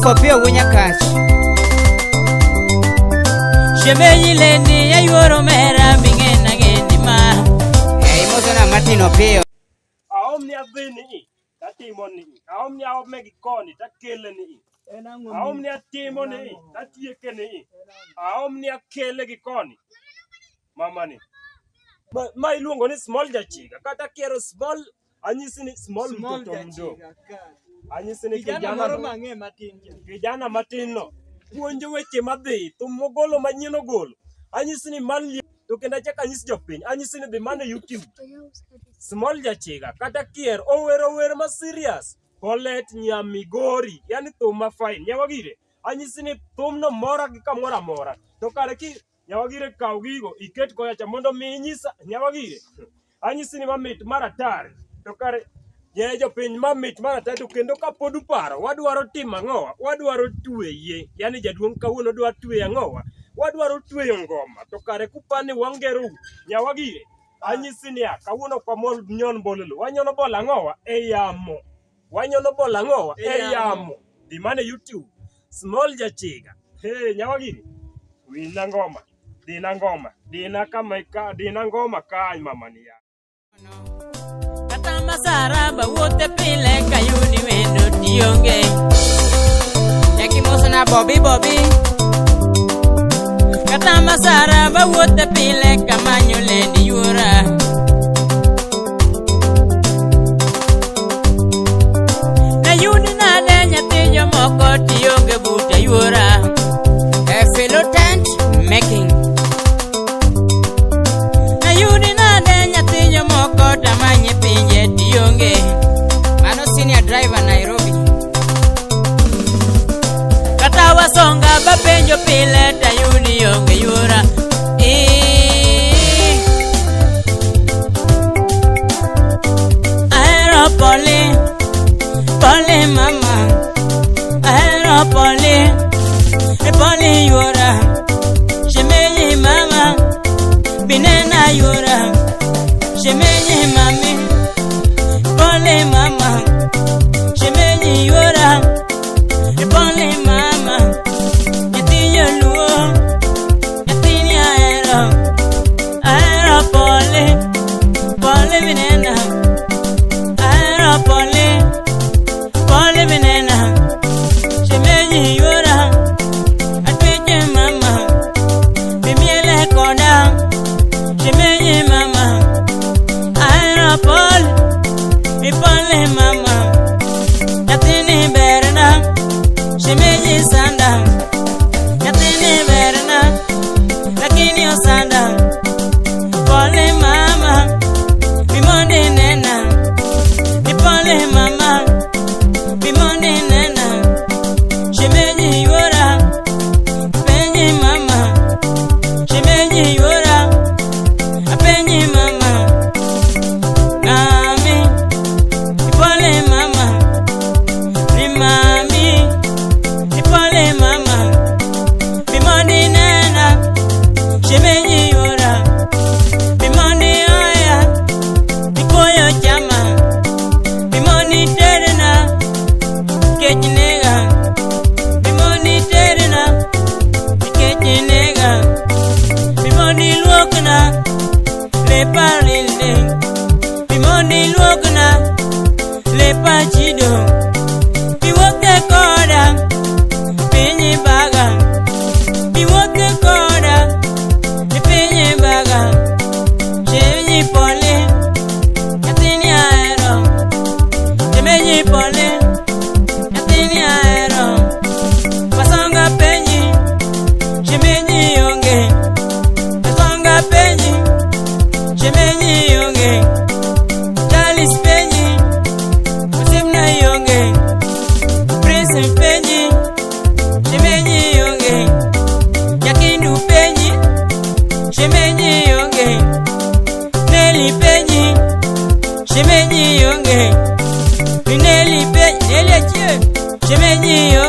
for pure winya catch. Shemeji lendi ya yuoro mera bingena gendima. Mosona Martino pio. Aomni aveni, tatimoni. Aomni aomegi koni, takeleni. Aomni atimoni, tatiekeni. Aomni akelegi koni. Mamani. Ma iluongo ni small jachiga. Kata kiero small, anyisi ni small mtoto. Anyisi ni kijana matin no. Puonjo weche madhi, tumogolo manyien golo. Anyisi ni man to kenda chaka anyisi jopiny. Anyisi ni dhi mane YouTube. Small jachiga. Kata kier, owero ma serious. Polet Nyamigori. Yani thum fine. Nyawagire. Anyisi ni thum no mora gi kamora mora. To kare ki Nyawagire kaw gigo iket koya cha mondo mi nyisa Nyawagire. Anyisi ni mamit maratari. To kare ye jopiny mamit maratari to kendo kapod uparo wadwaro timo ang'owa, wadwaro tweye. Yani jaduong' kawuono dwa tweye ang'owa. Wadwaro tweyo ngoma. To kare kupani wangero Nyawagire. Anyisi ni kawuono kwa mol nyon bololo. Wanyono bola ang'owa e yamo. Wanyono bola ang'owa e yamo. Di mane YouTube. Small jachiga. Hey Nyawagire. Wina ngoma. Dina ngoma. Dina kama dina ngoma kai mama ni ya. Kata masaraba wote pile kayuni wendo tionge. Yaki Mosona Bobby. Kata masaraba wote pile kamanyo lendi yura. Na yuni na lenya tiyo moko tionge buta yura. Fellow tent making. Na yuni na lenya tiyo moko tamanye pinje tionge. Mano senior driver Nairobi. Kata wasonga bapenjo pile tayuni yonge yura. Aero poli mama. Aero poli yura. Shemeji mama. Binena yura. Shemeji mami. Poli mama. Shemeji yura. Poli mama. Yatiyo luo. Yatini aero poli binena. Aero poli binena. Shemeji yura. Atweje mama. Bimiele koda. Shemeji mama. Aero poli mama. Yatini berna. Shemeji sanda. Yatini berna. Lakini osanda. Poli mama. Bimondi nena. Poli mama. Bimondi nena. Shemeji yura. Penyi mama. Shemeji yura. Penyi mama. Nami. Poli mama. Ni mami. Poli mama. Bimondi nena. Shemeji yura. Bimondi oya. Bikoyo chama. Bimondi terena. Kechinega. Bimondi terena. Kechinega. Bimondi luokna. Lepa linde. Bimondi luokna. Lepa chido. Biwoke koda. Pinyi baga. Biwoke koda. Pinyi baga. Shemeji poli. Yatini aero. Shemeji poli. Yatini aero. Pasonga penyi. Shemeji yonge. Pasonga penyi. Shemeji yonge. Charles penyi. Usimna yonge. Prince penyi. Shemeji yonge. Yakindu penyi. Shemeji yonge. Nelly penyi. Shemeji yonge. Nelly penyi. Nelly achie. Shemeji yonge.